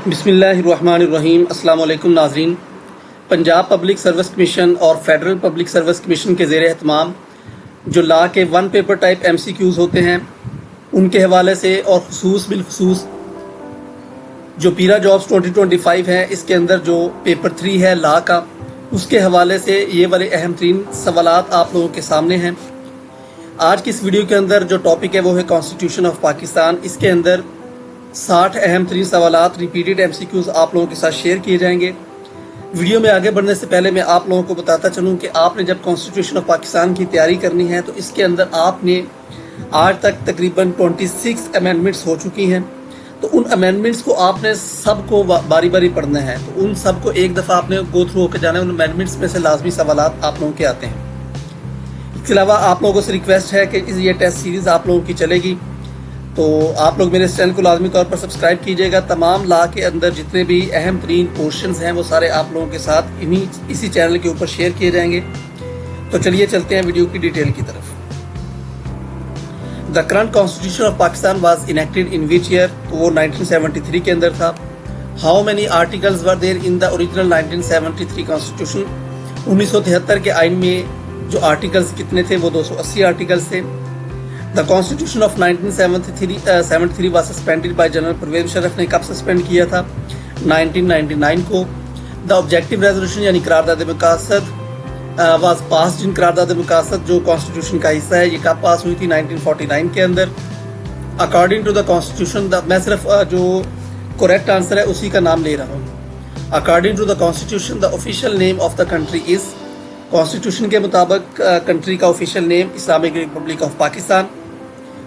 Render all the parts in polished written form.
बिस्मिल्लाहिर्रहमानिर्रहीम। अस्सलाम वालेकुम नाज़रीन। पंजाब पब्लिक सर्विस कमीशन और फेडरल पब्लिक सर्विस कमीशन के ज़ेर एहतमाम जो ला के वन पेपर टाइप MCQs होते हैं उनके हवाले से और बिलखसूस जो पीरा जॉब्स 2025 है इसके अंदर जो पेपर 3 है ला का, उसके हवाले से ये वाले अहम तरीन सवालात आप लोगों के सामने हैं। आज की इस वीडियो के अंदर जो टॉपिक है वो है कॉन्स्टिट्यूशन ऑफ पाकिस्तान। इसके अंदर 60 अहम तरीन सवालात रिपीटेड MCQs आप लोगों के साथ शेयर किए जाएंगे। वीडियो में आगे बढ़ने से पहले मैं आप लोगों को बताता चलूँ कि आपने जब कॉन्स्टिट्यूशन ऑफ पाकिस्तान की तैयारी करनी है तो इसके अंदर आपने आज तक तकरीबन 26 अमेंडमेंट्स हो चुकी हैं, तो उन अमेंडमेंट्स को आपने सबको बारी बारी पढ़ना है। तो उन सब को एक दफ़ा आपने गो थ्रू होकर जाना है। उन अमेंडमेंट्स में से लाजमी सवालात आप लोगों के आते हैं। इसके अलावा आप लोगों से रिक्वेस्ट है कि ये टेस्ट सीरीज़ आप लोगों की चलेगी, तो आप लोग मेरे इस चैनल को लाजमी तौर पर सब्सक्राइब कीजिएगा। तमाम ला के अंदर जितने भी अहम तरीन पोर्शंस हैं वो सारे आप लोगों के साथ इसी चैनल के ऊपर शेयर किए जाएंगे। तो चलिए चलते हैं वीडियो की डिटेल की तरफ। The current constitution of Pakistan was enacted in which year? तो वो 1973 के अंदर था। How many articles were there in the original 1973 constitution? 1973 के आइन में जो आर्टिकल्स कितने थे वो 280 आर्टिकल्स थे। The constitution of 1973 was suspended by general Pervez Musharraf ने कब सस्पेंड किया था? 1999 को। द ऑब्जेक्टिव रेजोल्यूशन यानी करारदाद मकासद वाज पास, जिन करारदाद मकासद जो कॉन्स्टिट्यूशन का हिस्सा है ये कब पास हुई थी? 1949 के अंदर। अकॉर्डिंग टू द कॉन्स्टिट्यूशन, मैं सिर्फ जो करेक्ट आंसर है उसी का नाम ले रहा हूँ। According to the constitution the official name of the country is? Constitution के मुताबिक कंट्री का official name Islamic Republic of Pakistan.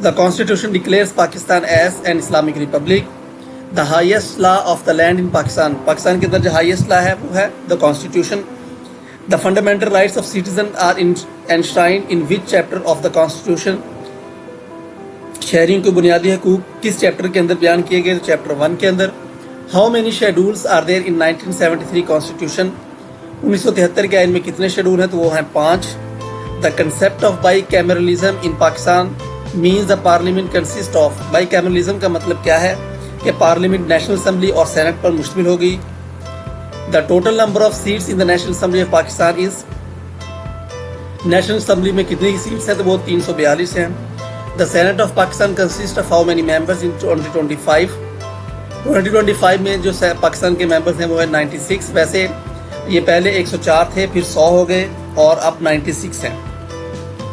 The constitution declares Pakistan as an Islamic republic. The highest law of the land in Pakistan, Pakistan के अंदर जो highest law है वो है the constitution. The fundamental rights of citizen are enshrined in which chapter of the constitution? शहरियों के बुनियादी हकूक किस चैप्टर के अंदर बयान किए गए? चैप्टर 1 के अंदर। How many schedules are there in 1973 constitution? 1973 के आइन में कितने शेड्यूल हैं? तो वो हैं 5। The concept of by cameralism in Pakistan means the parliament consist of? By cameralism का मतलब क्या है कि पार्लियामेंट नेशनल असम्बली और सेनेट पर मुश्तमिल होगी। The total number of seats in the National Assembly of Pakistan is? National assembly में कितनी सीट्स हैं? तो वो 342 हैं। The senate of Pakistan consist of how many members in 2025? 2025 में जो पाकिस्तान के मेंबर्स हैं वो है 96। वैसे ये पहले 104 थे, फिर 100 हो गए और अब 96 हैं।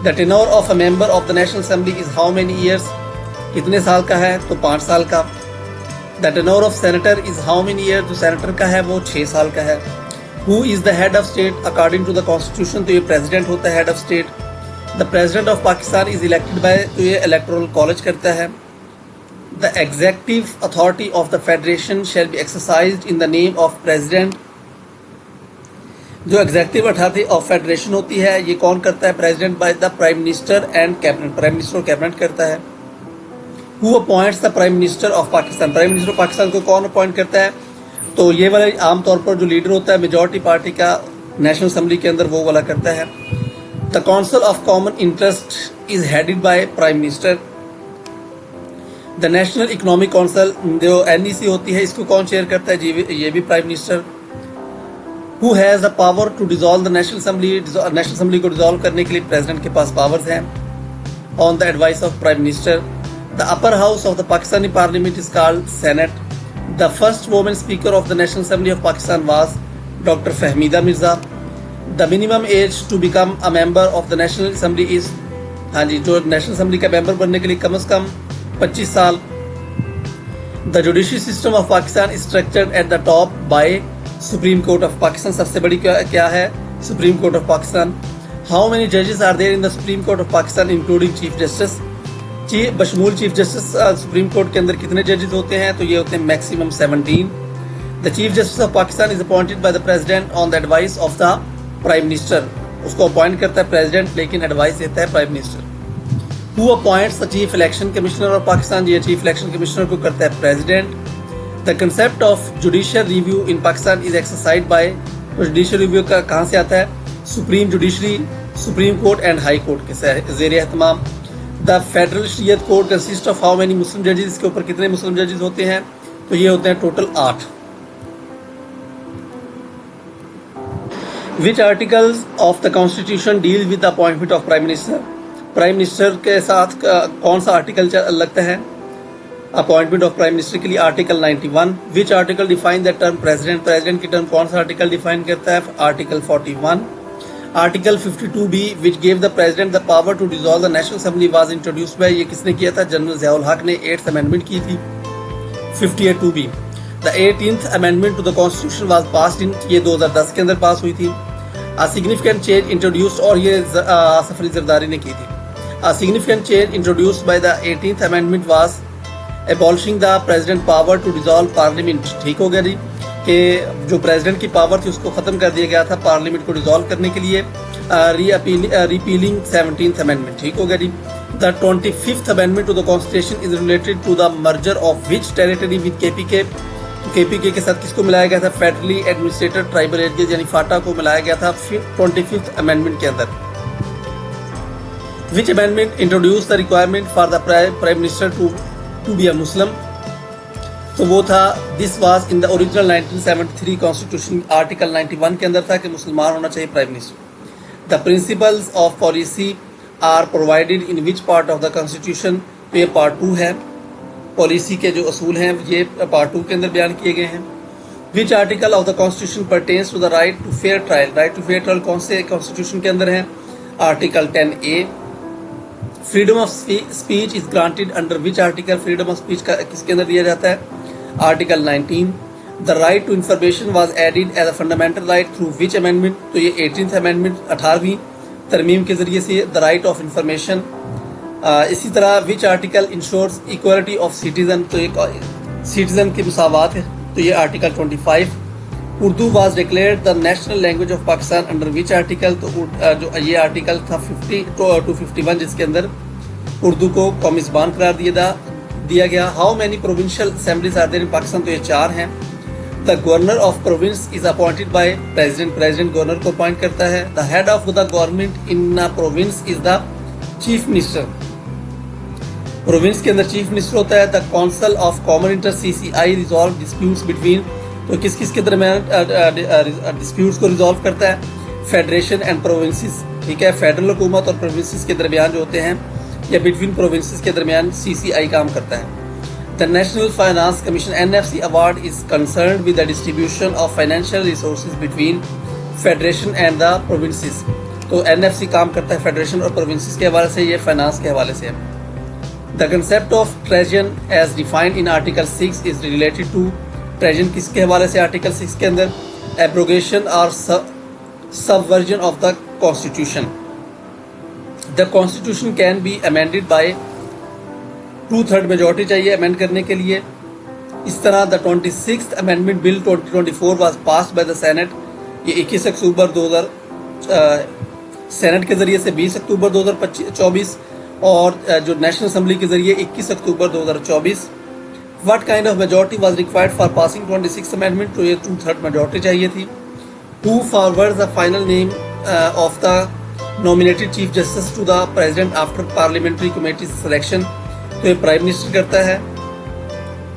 The tenure of a member of the National Assembly is how many years? कितने साल का है? तो 5 साल का। The tenure of senator is how many year? जो सेनेटर का है वो 6 साल का है। Who is the head of state according to the constitution? तो ये प्रेसिडेंट होता है head of state. The president of Pakistan is elected by, तो ये इलेक्टोरल कॉलेज करता है। The adjective authority of the federation shall be exercised in the name of president? जो executive authority of federation होती है ये कौन करता है? President by the prime minister and cabinet, prime minister और कैबिनेट करता है। Who appoints the prime minister of Pakistan? Prime minister of Pakistan को कौन अपॉइंट करता है? तो ये वाला आमतौर पर जो लीडर होता है मेजॉरिटी पार्टी का नेशनल असम्बली के अंदर वो वाला करता है। The council of common interest is headed by prime minister. The national economic council जो NEC होती है इसको कौन चेयर करता है? ये भी prime minister. Who has the power to dissolve the National Assembly? National Assembly को डिसॉल्व करने के लिए प्रेसिडेंट के पास पावर्स हैं on the advice of prime minister. The upper house of the Pakistani parliament is called senate. The first women speaker of the National Assembly of Pakistan was doctor Fahmida Mirza. The minimum age to become a member of the National Assembly is? हाँ जी, जो national assembly का member बनने के लिए कम से कम 25 साल। The judiciary system of Pakistan is structured at the top by supreme court of Pakistan. सबसे बड़ी क्या है? Supreme court of Pakistan. How many जजेस are there in the supreme court of Pakistan including chief justice? बशमूल चीफ जस्टिस सुप्रीम कोर्ट के अंदर कितने जजेस होते हैं? तो ये होते हैं maximum 17। The chief justice of Pakistan is appointed by the president on the advice of the prime minister. उसको अपॉइंट करता है प्रेसिडेंट लेकिन एडवाइस देता है prime minister. Who appoints the chief election commissioner of Pakistan? ये चीफ इलेक्शन कमिश्नर को करता है president. The concept of judicial review in Pakistan is exercised by? Judicial review का कहाँ से आता है? Supreme judiciary, supreme court and high court के ज़ेर एहतमाम। The federal Shariat court consist of how many Muslim जजेस? इसके ऊपर कितने मुस्लिम जजेस होते हैं? तो ये होते हैं total 8। Which articles of the Constitution deal with the appointment of Prime Minister? Prime minister के साथ कौन सा आर्टिकल लगता है अपॉइंटमेंट ऑफ प्राइम मिनिस्टर के लिए? Article 91। Which article define the term president? President की टर्म कौन सा आर्टिकल डिफाइन करता है? Article 41। Article 52B which gave the president the power to dissolve the National Assembly was introduced by, ये किसने किया था? जनरल ज़ियाउल हक ने 8th अमेंडमेंट की थी। 58(2)B the 18th amendment to the constitution was passed in, ये 2010 के अंदर पास हुई थी। A significant change introduced, और ये सफरी जरदारी ने की थी। A significant change introduced by the 18th amendment was abolishing the president power to dissolve parliament। ठीक हो गया जी कि जो प्रेसिडेंट की पावर थी उसको ख़त्म कर दिया गया था पार्लियामेंट को डिसॉल्व करने के लिए। repealing 17th amendment। ठीक हो गया जी। The 25th amendment to the constitution is related to the merger of which territory with KPK? तो KPK के साथ किसको मिलाया गया था? फेडरली एडमिनिस्ट्रेटेड ट्राइबल एरियाज यानी फाटा को मिलाया गया था 25th अमेंडमेंट के अंदर। Which amendment introduce the requirement for the prime minister to be a Muslim? तो वो था, this was in the original 1973 constitution, article 91 के अंदर था कि मुसलमान होना चाहिए prime minister. The principles of policy are provided in which part of the constitution? तो ये पार्ट 2 है। पॉलिसी के जो असूल हैं ये पार्ट 2 के अंदर बयान किए गए हैं। Which article of the constitution pertains to the right to fair trial? Right to fair trial कौन से कॉन्स्टिट्यूशन के अंदर है? Article 10A। Freedom of speech is granted under which article? Freedom of speech का किसके अंदर दिया जाता है? Article 19। The right to information was added as a fundamental right through which amendment? तो ये 18th अमेंडमेंट 18वीं तरमीम के जरिए से द राइट ऑफ इंफॉर्मेशन। इसी तरह which article ensures equality of citizen? तो एक सिटीजन की मुसावात है, तो ये article 25। Urdu was declared the national language of Pakistan under which article? तो जो ये आर्टिकल था 50 to 51 जिसके अंदर उर्दू को कौमी ज़बान करार दिया गया। How many provincial assemblies are there in Pakistan? तो ये 4 हैं। The governor of province is appointed by president, president governor को अपॉइंट करता है। The head of the government in a province is the chief minister, province के अंदर chief minister होता है। The council of common interest CCI resolve disputes between, तो किस किस के दरमियान डिस्प्यूट्स को रिजॉल्व करता है? Federation and provinces. ठीक है, फेडरल हुकूमत और प्रोविंसेस के दरमियान जो होते हैं या बिटवीन प्रोविंसेस के दरमियान CCI काम करता है। The national finance commission NFC award is concerned with the distribution of financial resources between federation and the provinces. तो NFC काम करता है फेडरेशन और प्रोविंसेस के हवाले से, ये फाइनेंस के हवाले से है। The concept of treason as defined in Article 6 is related to treason किसके हवाले से? Article 6 के अंदर abrogation or subversion of the Constitution. The Constitution can be amended by 2/3 majority चाहिए amend करने के लिए। इस तरह the 26th Amendment Bill 2024 was passed by the Senate, ये 21 अक्टूबर 2000 सेनेट के जरिए से 20 अक्टूबर 2024 और जो नेशनल असेंबली के जरिए 21 October 2024। What kind of majority was required for passing 26th amendment? तो ये 2/3 मेजॉरिटी चाहिए थी। Who forward the final name of the nominated chief justice to the president after parliamentary committee selection? तो ये prime minister करता है।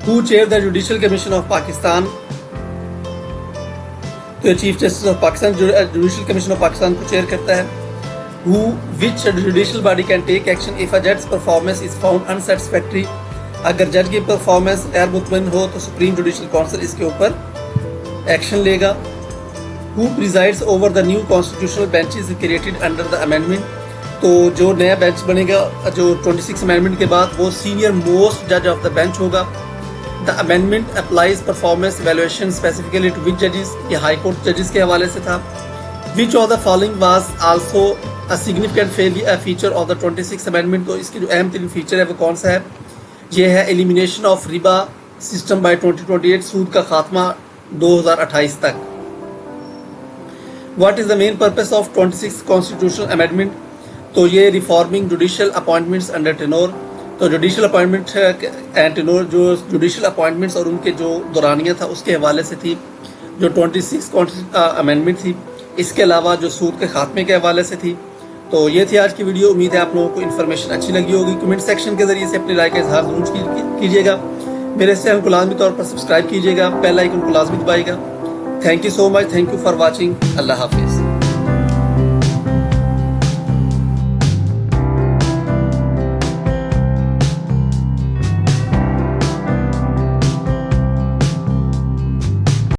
Who chair the judicial commission of Pakistan? तो ये chief justice of Pakistan judicial commission of Pakistan को chair करता है। Which judicial body can take action if a judge's performance is found unsatisfactory? अगर जज की परफॉर्मेंस गैर मुतमईन हो तो सुप्रीम जुडिशल काउंसिल इसके ऊपर एक्शन लेगा। Who presides over the new constitutional benches created under the amendment? तो जो नया बेंच बनेगा जो 26 अमेंडमेंट के बाद वो सीनियर मोस्ट जज ऑफ द बेंच होगा। The amendment applies performance evaluation specifically to which जजेस? ये हाई कोर्ट जजेस के हवाले से था। Which of the following was also a significant feature of the 26th amendment? तो इसकी जो अहम तरीन फीचर है वो कौन सा है? ये है elimination of Riba system by 2028, सूद का खात्मा 2028 तक। What is the main purpose of 26th constitutional amendment? तो ये reforming judicial appointments under tenure. तो जुडिशियल अपॉइंटमेंट एंड टेनोर, जो जुडिशियल अपॉइंटमेंट्स और उनके जो दौरानिया था उसके हवाले से थी जो 26th अमेंडमेंट थी। इसके अलावा जो सूद के खात्मे के हवाले से थी। तो ये थी आज की वीडियो। उम्मीद है आप लोगों को इन्फॉर्मेशन अच्छी लगी होगी। कमेंट सेक्शन के जरिए से अपनी राय का इजहार जरूर कीजिएगा। میرے اس چینل کو لازمی طور پر سبسکرائب کیجیے گا, بیل آئیکن کو لازمی دبائیے گا. Thank you so much, thank you for watching. اللہ حافظ.